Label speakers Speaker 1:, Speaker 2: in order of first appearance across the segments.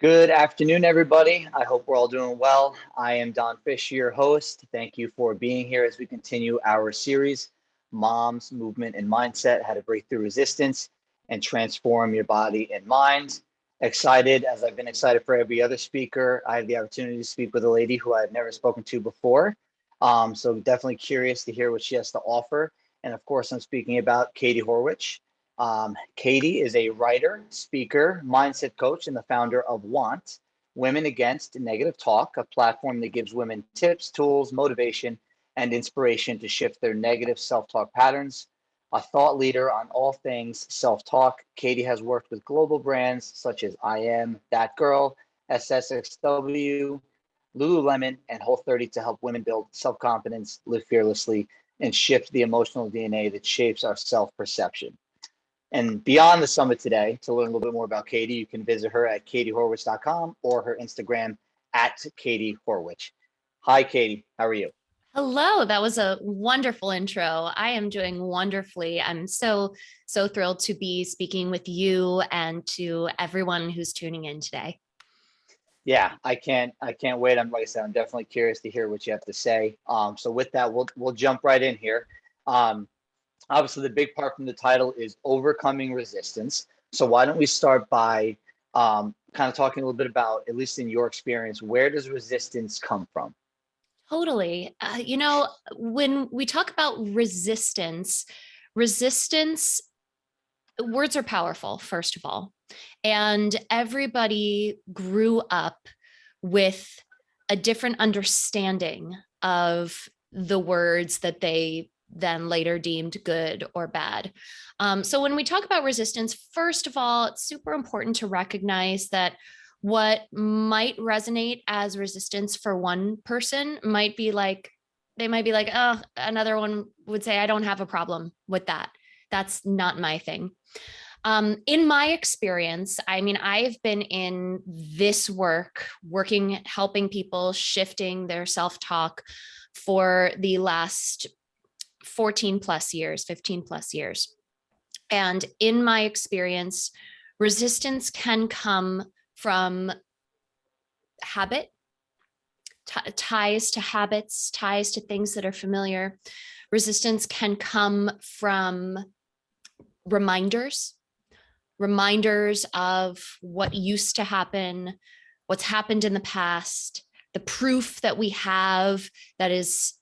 Speaker 1: Good afternoon, everybody. I hope we're all doing well. I am Don Fish, your host. Thank you for being here as we continue our series, Mom's Movement and Mindset, How to Break Through Resistance and Transform Your Body and Mind. Excited, as I've been excited for every other speaker. I have the opportunity to speak with a lady who I've never spoken to before. So definitely curious to hear what she has to offer. And of course, I'm speaking about Katie Horwitch. Katie is a writer, speaker, mindset coach, and the founder of Want, Women Against Negative Talk, a platform that gives women tips, tools, motivation, and inspiration to shift their negative self-talk patterns. A thought leader on all things self-talk, Katie has worked with global brands such as I Am, That Girl, SSXW, Lululemon, and Whole30 to help women build self-confidence, live fearlessly, and shift the emotional DNA that shapes our self-perception. And beyond the summit today, to learn a little bit more about Katie, you can visit her at katiehorwitch.com or her Instagram at Katie Horwitch. Hi, Katie. How are you?
Speaker 2: Hello, that was a wonderful intro. I am doing wonderfully. I'm so thrilled to be speaking with you and to everyone who's tuning in today.
Speaker 1: Yeah, I can't wait. Like I said, I'm definitely curious to hear what you have to say. So with that, we'll jump right in here. Um, Obviously, the big part from the title is overcoming resistance. So why don't we start by kind of talking a little bit about, at least in your experience, where does resistance come from?
Speaker 2: Totally. When we talk about resistance, words are powerful, first of all. And everybody grew up with a different understanding of the words that they then later deemed good or bad. So when we talk about resistance, first of all, it's super important to recognize that what might resonate as resistance for one person might be like, they might be like, oh, another one would say, I don't have a problem with that. That's not my thing. In my experience, I mean, I've been in this working, helping people, shifting their self-talk for the last 14 plus years, 15 plus years. And in my experience, resistance can come from habit, ties to habits, ties to things that are familiar. Resistance can come from reminders of what used to happen, what's happened in the past, the proof that we have that is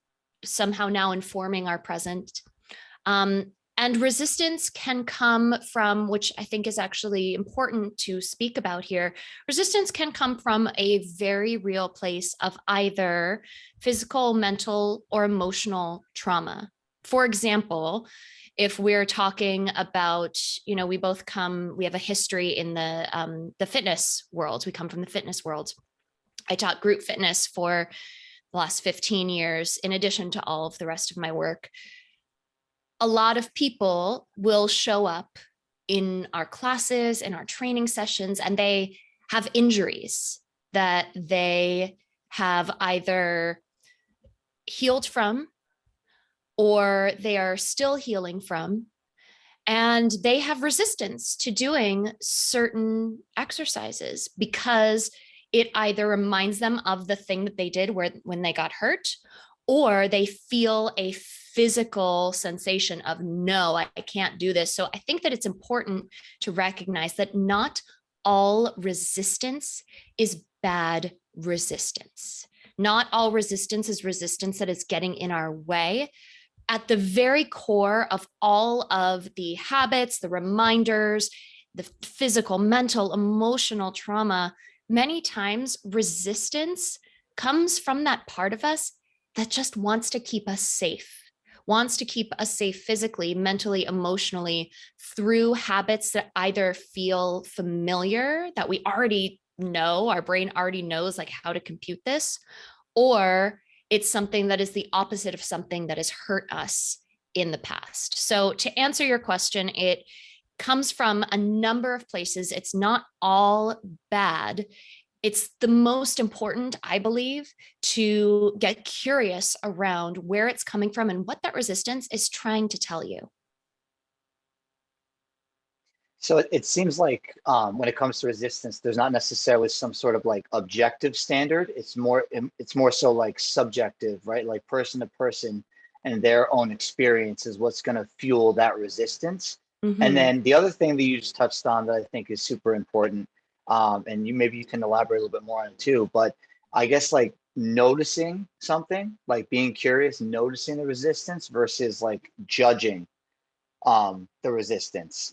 Speaker 2: somehow now informing our present. And resistance can come from, which I think is actually important to speak about here, resistance can come from a very real place of either physical, mental, or emotional trauma. For example, if we're talking about, we have a history in the fitness world. We come from the fitness world. I taught group fitness for the last 15 years, in addition to all of the rest of my work. A lot of people will show up in our classes, in our training sessions, and they have injuries that they have either healed from or they are still healing from. And they have resistance to doing certain exercises because it either reminds them of the thing that they did when they got hurt, or they feel a physical sensation of, no, I can't do this. So I think that it's important to recognize that not all resistance is bad resistance. Not all resistance is resistance that is getting in our way. At the very core of all of the habits, the reminders, the physical, mental, emotional trauma, many times resistance comes from that part of us that just wants to keep us safe, wants to keep us safe physically, mentally, emotionally, through habits that either feel familiar, that we already know, our brain already knows like how to compute this, or it's something that is the opposite of something that has hurt us in the past. So to answer your question, it comes from a number of places. It's not all bad. It's the most important, I believe, to get curious around where it's coming from and what that resistance is trying to tell you.
Speaker 1: So it seems like when it comes to resistance, there's not necessarily some sort of like objective standard. It's more so like subjective, right? Like person to person and their own experience is what's going to fuel that resistance. And
Speaker 2: Hmm.
Speaker 1: then the other thing that you just touched on that I think is super important, and you can elaborate a little bit more on it too. But I guess like noticing something, like being curious, noticing the resistance versus like judging the resistance.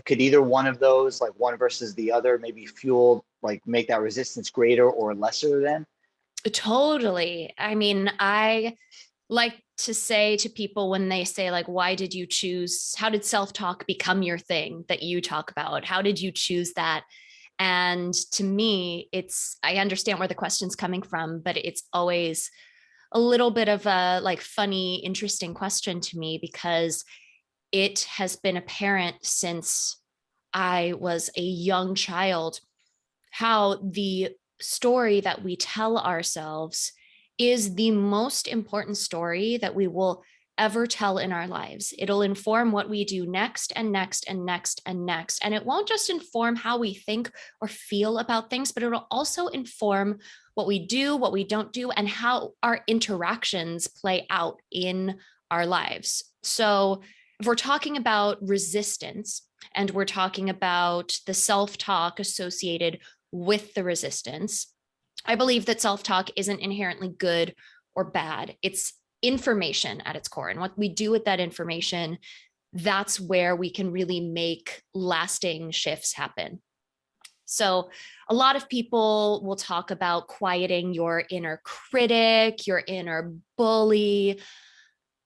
Speaker 1: Could either one of those, like one versus the other, maybe fuel, like make that resistance greater or lesser than?
Speaker 2: Totally. I mean, I like to say to people when they say, like, why did you choose, how did self talk become your thing that you talk about? How did you choose that? And to me, I understand where the question's coming from, but it's always a little bit of a like funny, interesting question to me because it has been apparent since I was a young child how the story that we tell ourselves is the most important story that we will ever tell in our lives. It'll inform what we do next and next and next and next. And it won't just inform how we think or feel about things, but it'll also inform what we do, what we don't do, and how our interactions play out in our lives. So, if we're talking about resistance and we're talking about the self talk associated with the resistance, I believe that self talk isn't inherently good or bad. It's information at its core. And what we do with that information, that's where we can really make lasting shifts happen. So, a lot of people will talk about quieting your inner critic, your inner bully.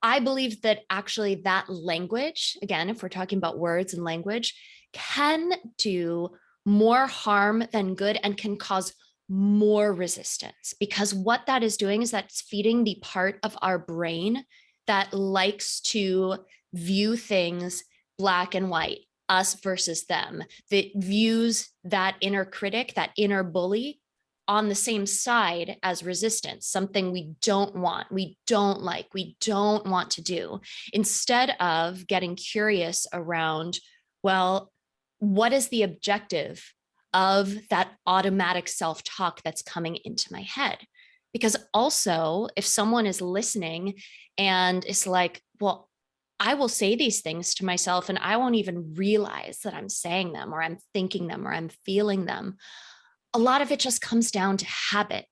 Speaker 2: I believe that actually that language, again, if we're talking about words and language, can do more harm than good and can cause more resistance because what that is doing is that's feeding the part of our brain that likes to view things black and white, us versus them, that views that inner critic, that inner bully on the same side as resistance, something we don't want, we don't like, we don't want to do, instead of getting curious around, well, what is the objective of that automatic self talk that's coming into my head? Because also, if someone is listening and is like, well, I will say these things to myself and I won't even realize that I'm saying them or I'm thinking them or I'm feeling them, a lot of it just comes down to habit.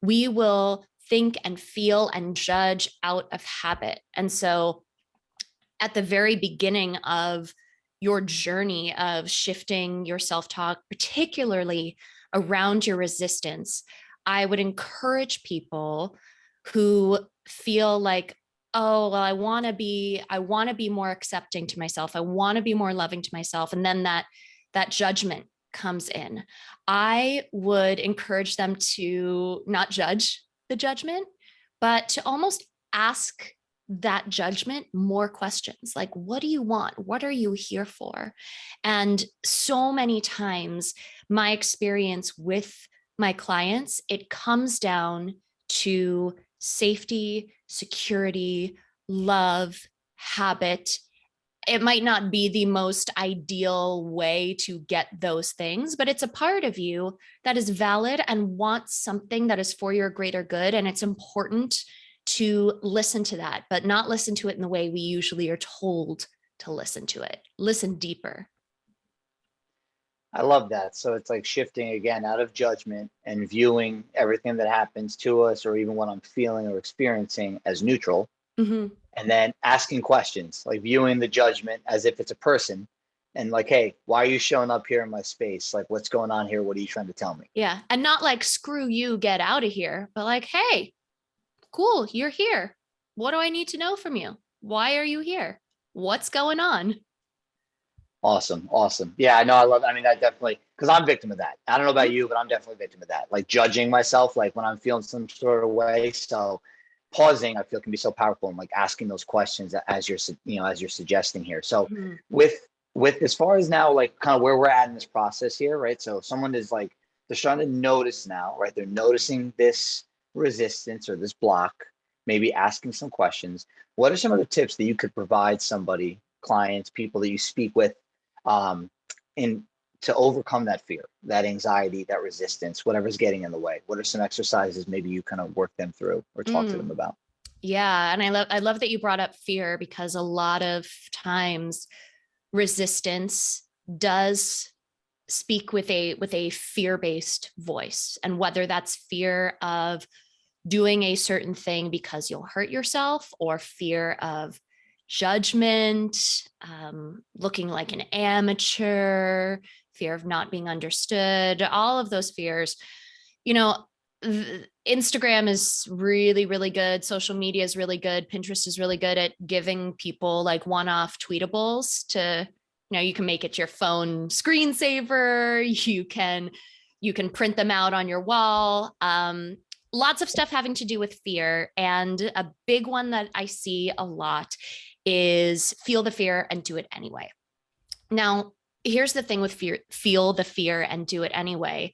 Speaker 2: We will think and feel and judge out of habit. And so at the very beginning of your journey of shifting your self talk, particularly around your resistance, I would encourage people who feel like, oh, well, I want to be more accepting to myself. I want to be more loving to myself. And then that judgment comes in. I would encourage them to not judge the judgment, but to almost ask that judgment more questions like, what do you want? What are you here for? And so many times, my experience with my clients, it comes down to safety, security, love, habit. It might not be the most ideal way to get those things, but it's a part of you that is valid and wants something that is for your greater good. And it's important to listen to that, but not listen to it in the way we usually are told to listen to it. Listen deeper.
Speaker 1: I love that. So it's like shifting again out of judgment and viewing everything that happens to us or even what I'm feeling or experiencing as neutral.
Speaker 2: Mm-hmm.
Speaker 1: And then asking questions, like viewing the judgment as if it's a person and like, hey, why are you showing up here in my space? Like, what's going on here? What are you trying to tell me?
Speaker 2: Yeah. And not like, screw you, get out of here, but like, hey, cool, you're here. What do I need to know from you? Why are you here? What's going on?
Speaker 1: Awesome. Awesome. Yeah, I know. I mean, that definitely, because I'm victim of that. I don't know about
Speaker 2: Mhm.
Speaker 1: you, but I'm definitely victim of that. Like judging myself, like when I'm feeling some sort of way. So pausing, I feel can be so powerful and like asking those questions as you're suggesting here. So
Speaker 2: Mhm.
Speaker 1: with, as far as now, like kind of where we're at in this process here, right? So if someone is like, they're starting to notice now, right? They're noticing this resistance or this block, maybe asking some questions. What are some of the tips that you could provide somebody, clients, people that you speak with, um, in to overcome that fear, that anxiety, that resistance, whatever's getting in the way? What are some exercises maybe you kind of work them through or talk to them
Speaker 2: Mm,
Speaker 1: about?
Speaker 2: yeah. And I love that you brought up fear, because a lot of times resistance does speak with a fear-based voice. And whether that's fear of doing a certain thing because you'll hurt yourself, or fear of judgment, looking like an amateur, fear of not being understood, all of those fears, you know, Instagram is really, really good. Social media is really good. Pinterest is really good at giving people like one-off tweetables to, you can make it your phone screensaver. You can print them out on your wall. Lots of stuff having to do with fear. And a big one that I see a lot is feel the fear and do it anyway. Now, here's the thing with fear: feel the fear and do it anyway.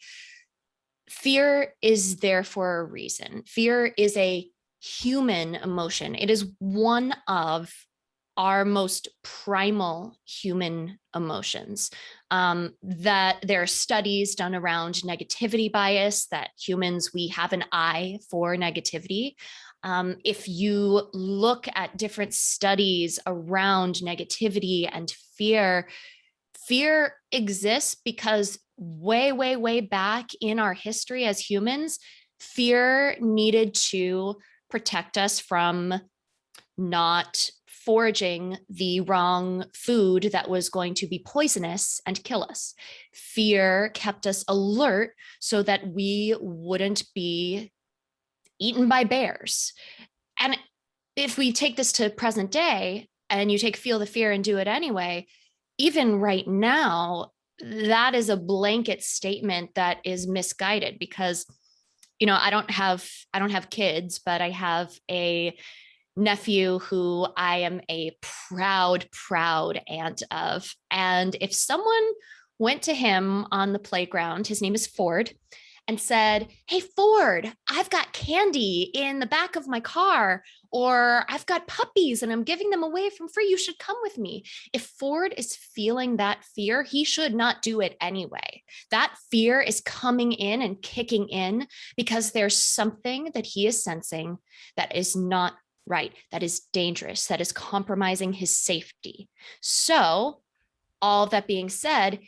Speaker 2: Fear is there for a reason. Fear is a human emotion. It is one of our most primal human emotions. That there are studies done around negativity bias, that humans, we have an eye for negativity. If you look at different studies around negativity and fear exists because way, way, way back in our history as humans, fear needed to protect us from not foraging the wrong food that was going to be poisonous and kill us. Fear kept us alert so that we wouldn't be eaten by bears. And if we take this to present day and you take feel the fear and do it anyway, even right now, that is a blanket statement that is misguided, because I don't have kids, but I have a nephew who I am a proud aunt of. And if someone went to him on the playground, his name is Ford, and said, "Hey, Ford, I've got candy in the back of my car, or I've got puppies and I'm giving them away from free. You should come with me." If Ford is feeling that fear, he should not do it anyway. That fear is coming in and kicking in because there's something that he is sensing that is not right, that is dangerous, that is compromising his safety. So, all of that being said,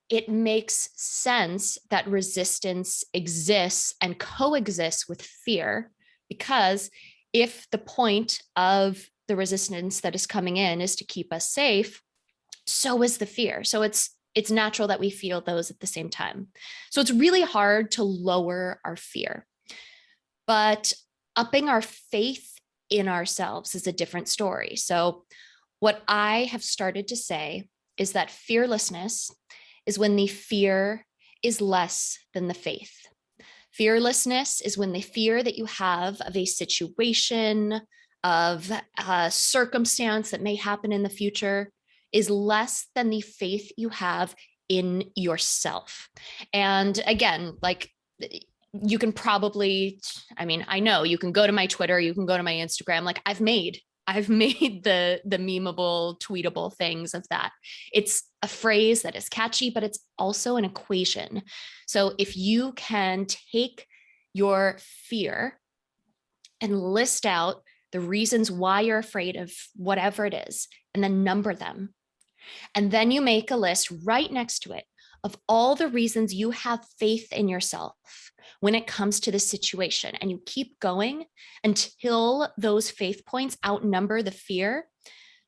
Speaker 2: it makes sense that resistance exists and coexists with fear, because if the point of the resistance that is coming in is to keep us safe, so is the fear. So it's natural that we feel those at the same time. So it's really hard to lower our fear. But upping our faith in ourselves is a different story. So what I have started to say is that fearlessness is when the fear is less than the faith. Fearlessness is when the fear that you have of a situation, of a circumstance that may happen in the future, is less than the faith you have in yourself. And again, like, you can probably, I mean, I know you can go to my Twitter, you can go to my Instagram. Like, I've made the memeable, tweetable things of that. It's a phrase that is catchy, but it's also an equation. So if you can take your fear and list out the reasons why you're afraid of whatever it is, and then number them, and then you make a list right next to it of all the reasons you have faith in yourself when it comes to the situation, and you keep going until those faith points outnumber the fear,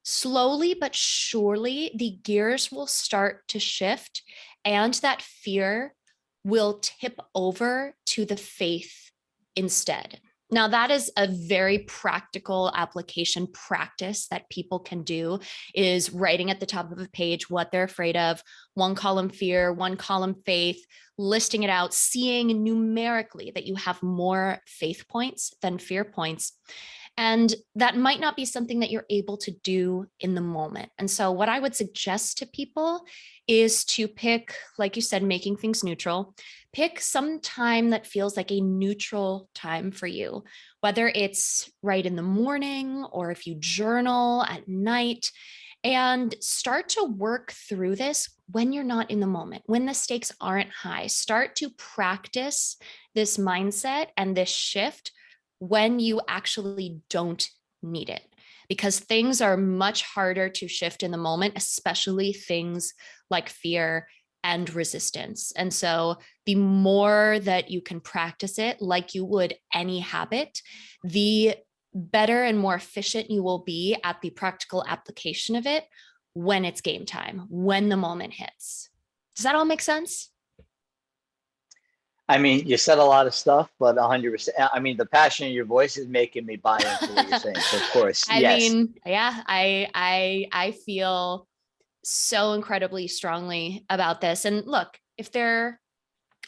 Speaker 2: slowly but surely the gears will start to shift, and that fear will tip over to the faith instead. Now, that is a very practical application practice that people can do, is writing at the top of a page what they're afraid of, one column fear, one column faith, listing it out, seeing numerically that you have more faith points than fear points. And that might not be something that you're able to do in the moment. And so, what I would suggest to people is to pick, like you said, making things neutral, pick some time that feels like a neutral time for you, whether it's right in the morning or if you journal at night, and start to work through this when you're not in the moment, when the stakes aren't high. Start to practice this mindset and this shift when you actually don't need it, because things are much harder to shift in the moment, especially things like fear and resistance. And so the more that you can practice it like you would any habit, the better and more efficient you will be at the practical application of it when it's game time, when the moment hits. Does that all make sense?
Speaker 1: I mean, you said a lot of stuff, but 100%. I mean, the passion in your voice is making me buy into what you're saying. So, of course,
Speaker 2: I
Speaker 1: yes.
Speaker 2: mean, yeah, I feel so incredibly strongly about this. And look, if there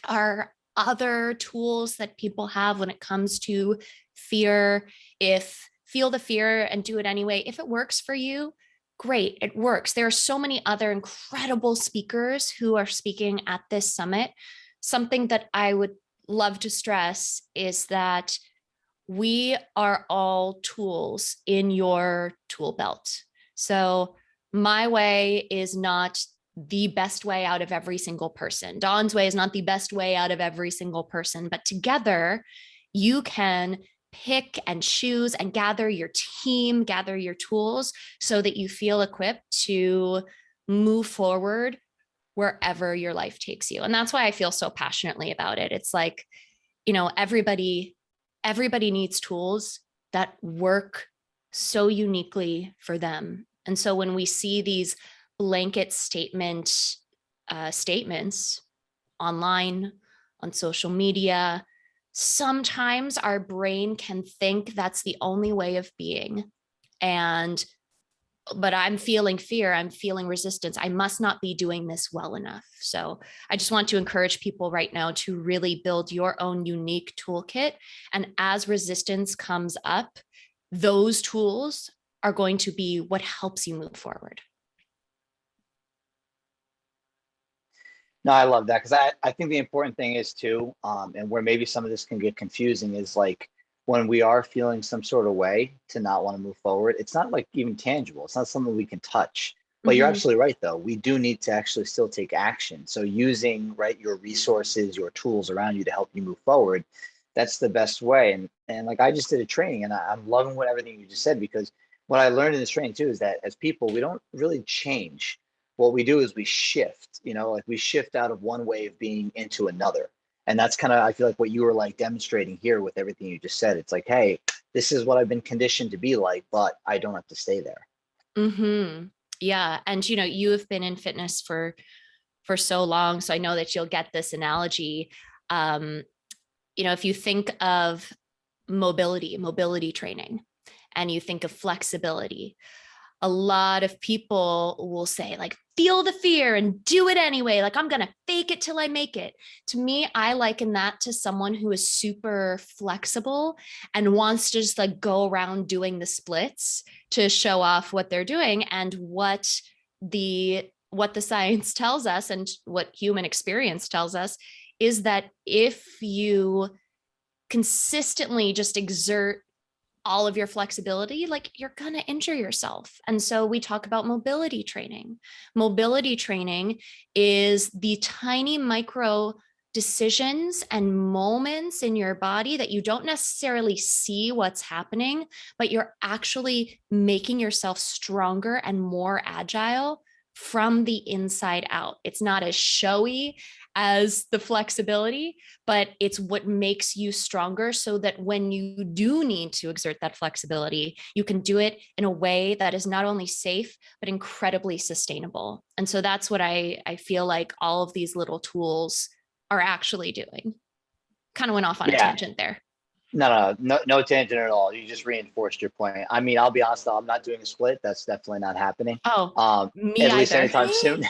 Speaker 2: are other tools that people have when it comes to fear, if feel the fear and do it anyway, if it works for you, great, it works. There are so many other incredible speakers who are speaking at this summit. Something that I would love to stress is that we are all tools in your tool belt. So my way is not the best way out of every single person. Dawn's way is not the best way out of every single person, but together you can pick and choose and gather your team, gather your tools so that you feel equipped to move forward wherever your life takes you. And that's why I feel so passionately about it. It's like, everybody needs tools that work so uniquely for them. And so when we see these blanket statements online, on social media, sometimes our brain can think that's the only way of being. And but I'm feeling fear, I'm feeling resistance. I must not be doing this well enough. So I just want to encourage people right now to really build your own unique toolkit. And as resistance comes up, those tools are going to be what helps you move forward.
Speaker 1: No, I love that because I think the important thing is too, and where maybe some of this can get confusing is like when we are feeling some sort of way to not want to move forward, it's not like even tangible. It's not something we can touch. But you're
Speaker 2: Mm-hmm.
Speaker 1: absolutely right, though. We do need to actually still take action. So using right your resources, your tools around you to help you move forward, that's the best way. And like I just did a training, and I'm loving what everything you just said because what I learned in this training too is that as people, we don't really change. What we do is we shift, like we shift out of one way of being into another. And that's kind of, I feel like what you were like demonstrating here with everything you just said. It's like, hey, this is what I've been conditioned to be like, but I don't have to stay there.
Speaker 2: Mm-hmm. Yeah. And you have been in fitness for so long. So I know that you'll get this analogy. Um, if you think of mobility training, and you think of flexibility, a lot of people will say, like, feel the fear and do it anyway. Like, I'm going to fake it till I make it. To me, I liken that to someone who is super flexible and wants to just like go around doing the splits to show off what they're doing. And what the science tells us and what human experience tells us is that if you consistently just exert all of your flexibility, like you're going to injure yourself. And so we talk about mobility training. Mobility training is the tiny micro decisions and moments in your body that you don't necessarily see what's happening, but you're actually making yourself stronger and more agile from the inside out. It's not as showy as the flexibility, but it's what makes you stronger so that when you do need to exert that flexibility, you can do it in a way that is not only safe, but incredibly sustainable. And so that's what I feel like all of these little tools are actually doing. Kind of went off on a
Speaker 1: Yeah.
Speaker 2: tangent there.
Speaker 1: No tangent at all. You just reinforced your point. I mean, I'll be honest, though, I'm not doing a split. That's definitely not happening.
Speaker 2: Oh,
Speaker 1: Um,
Speaker 2: me
Speaker 1: at least
Speaker 2: either.
Speaker 1: anytime soon.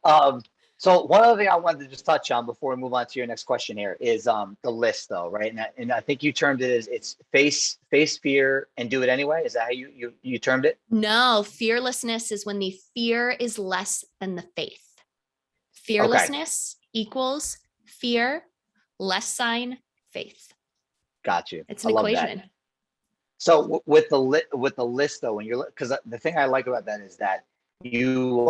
Speaker 1: um, so one other thing I wanted to just touch on before we move on to your next question here is the list, though, right? And I think you termed it as it's face fear and do it anyway. Is that how you termed it?
Speaker 2: No, fearlessness is when the fear is less than the faith.
Speaker 1: Okay,
Speaker 2: Fearlessness equals fear, less sign, faith.
Speaker 1: got you.
Speaker 2: It's
Speaker 1: I
Speaker 2: an
Speaker 1: love that.
Speaker 2: equation.
Speaker 1: So with the list though, when you're because the thing I like about that is that you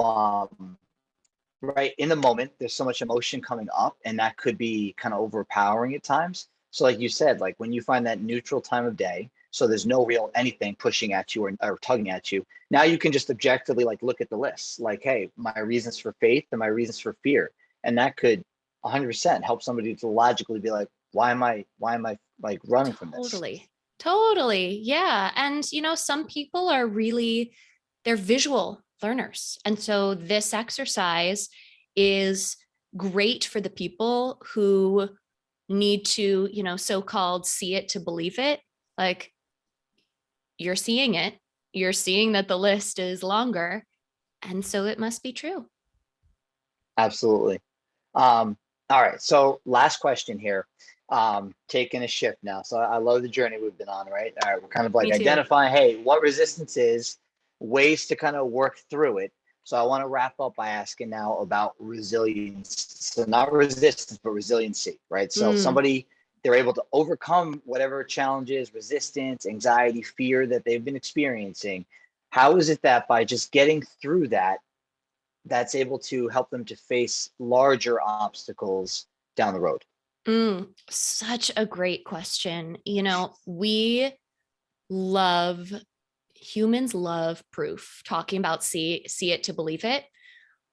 Speaker 1: right in the moment, there's so much emotion coming up, and that could be kind of overpowering at times. So like you said, like when you find that neutral time of day, so there's no real anything pushing at you or tugging at you, now you can just objectively like look at the list, like, hey, my reasons for faith and my reasons for fear, and that could 100% help somebody to logically be like, why am I like running from this?
Speaker 2: Totally. Totally. Yeah. And, some people are really, they're visual learners. And so this exercise is great for the people who need to, so-called see it to believe it. Like you're seeing it, you're seeing that the list is longer. And so it must be true.
Speaker 1: Absolutely. All right. So last question here. Taking a shift now. So I love the journey we've been on, right? All right. We're kind of like
Speaker 2: Me too.
Speaker 1: identifying, hey, what resistance is, ways to kind of work through it. So I want to wrap up by asking now about resilience. So not resistance, but resiliency, right? So
Speaker 2: Mm,
Speaker 1: somebody, they're able to overcome whatever challenges, resistance, anxiety, fear that they've been experiencing. How is it that by just getting through that, that's able to help them to face larger obstacles down the road?
Speaker 2: such a great question. We love humans love proof. Talking about see it to believe it.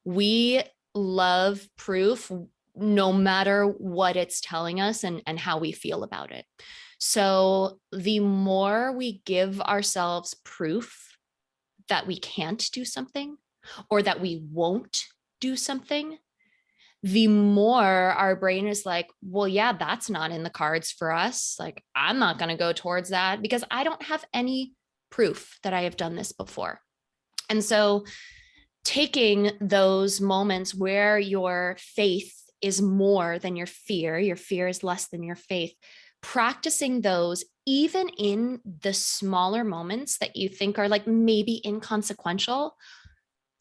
Speaker 2: We love proof no matter what it's telling us and how we feel about it. So the more we give ourselves proof that we can't do something or that we won't do something, the more our brain is like, well, yeah, that's not in the cards for us. Like, I'm not going to go towards that because I don't have any proof that I have done this before. And so, taking those moments where your faith is more than your fear is less than your faith, practicing those even in the smaller moments that you think are like maybe inconsequential,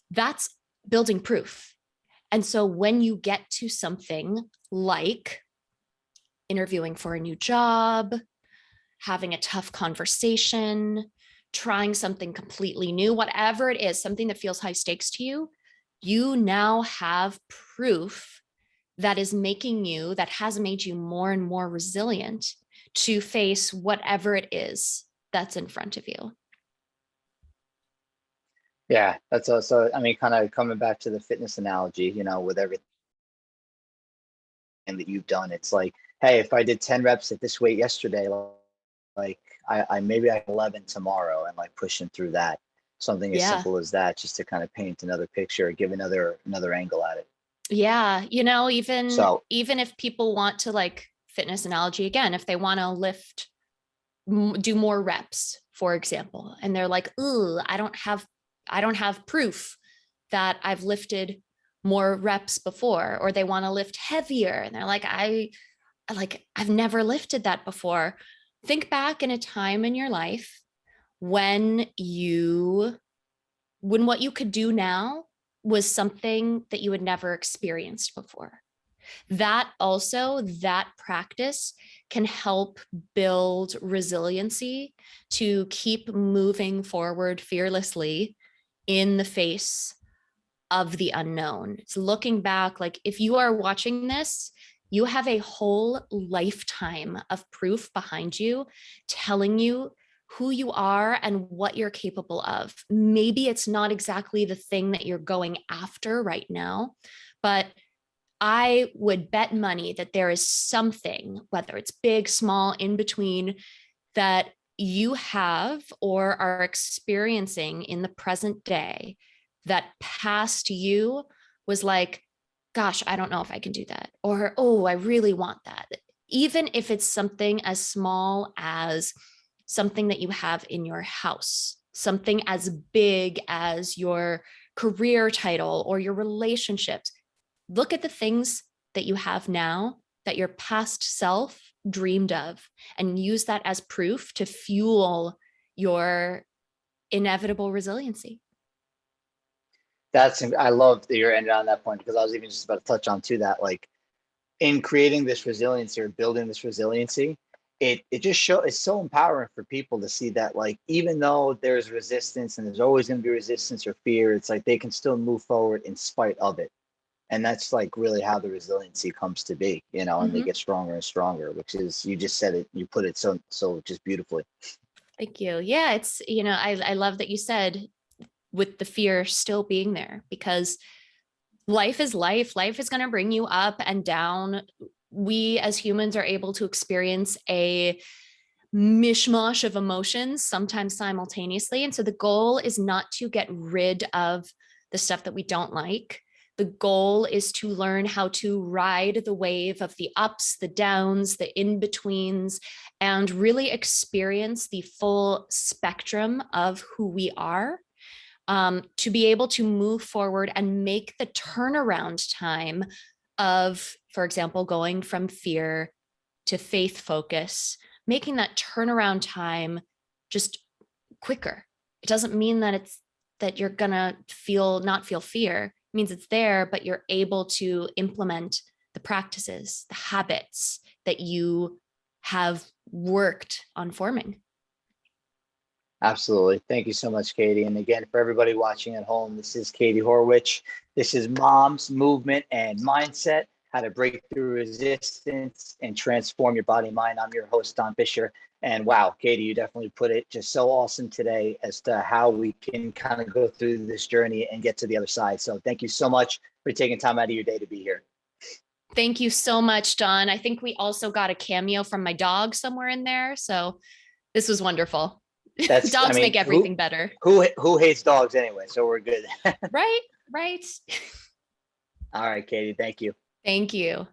Speaker 2: that's building proof. And so when you get to something like interviewing for a new job, having a tough conversation, trying something completely new, whatever it is, something that feels high stakes to you, you now have proof that has made you more and more resilient to face whatever it is that's in front of you.
Speaker 1: Yeah, that's also, I mean, kind of coming back to the fitness analogy, with everything that you've done, it's like, hey, if I did 10 reps at this weight yesterday, like I maybe I can 11 tomorrow, and like pushing through that. Something as
Speaker 2: Yeah.
Speaker 1: simple as that, just to kind of paint another picture, give another angle at it.
Speaker 2: Yeah. Even
Speaker 1: So
Speaker 2: even if people want to like fitness analogy again, if they want to lift do more reps, for example, and they're like, "Ooh, I don't have proof that I've lifted more reps before," or they want to lift heavier and they're I've never lifted that before. Think back in a time in your life when what you could do now was something that you had never experienced before. That practice can help build resiliency to keep moving forward fearlessly in the face of the unknown. It's looking back, like if you are watching this, you have a whole lifetime of proof behind you telling you who you are and what you're capable of. Maybe it's not exactly the thing that you're going after right now, but I would bet money that there is something, whether it's big, small, in between, that you have or are experiencing in the present day that past you was like, gosh, I don't know if I can do that. Or, oh, I really want that. Even if it's something as small as something that you have in your house, something as big as your career title or your relationships. Look at the things that you have now that your past self dreamed of and use that as proof to fuel your inevitable resiliency.
Speaker 1: I love that you're ending on that point, because I was even just about to touch on to that, like in creating this resiliency or building this resiliency, it just it's so empowering for people to see that, like, even though there's resistance and there's always going to be resistance or fear, it's like they can still move forward in spite of it. And that's like really how the resiliency comes to be, you know, and they
Speaker 2: Mhm.
Speaker 1: get stronger and stronger, which is, you just said it, you put it so just beautifully.
Speaker 2: Thank you. Yeah, it's, I love that you said with the fear still being there, because life is life. Life is going to bring you up and down. We as humans are able to experience a mishmash of emotions, sometimes simultaneously. And so the goal is not to get rid of the stuff that we don't like. The goal is to learn how to ride the wave of the ups, the downs, the in betweens, and really experience the full spectrum of who we are, to be able to move forward and make the turnaround time of, for example, going from fear to faith focus, making that turnaround time just quicker. It doesn't mean that you're gonna not feel fear. It means it's there, but you're able to implement the practices, the habits that you have worked on forming.
Speaker 1: Absolutely. Thank you so much, Katie. And again, for everybody watching at home, this is Katie Horwitch. This is Mom's Movement and Mindset, how to break through resistance and transform your body and mind. I'm your host, Don Fisher. And wow, Katie, you definitely put it just so awesome today as to how we can kind of go through this journey and get to the other side. So thank you so much for taking time out of your day to be here.
Speaker 2: Thank you so much, Don. I think we also got a cameo from my dog somewhere in there. So this was wonderful.
Speaker 1: That's, I
Speaker 2: Dogs make
Speaker 1: mean,
Speaker 2: everything better.
Speaker 1: who hates dogs anyway? So we're good.
Speaker 2: Right? Right.
Speaker 1: All right, Katie, thank you.
Speaker 2: Thank you.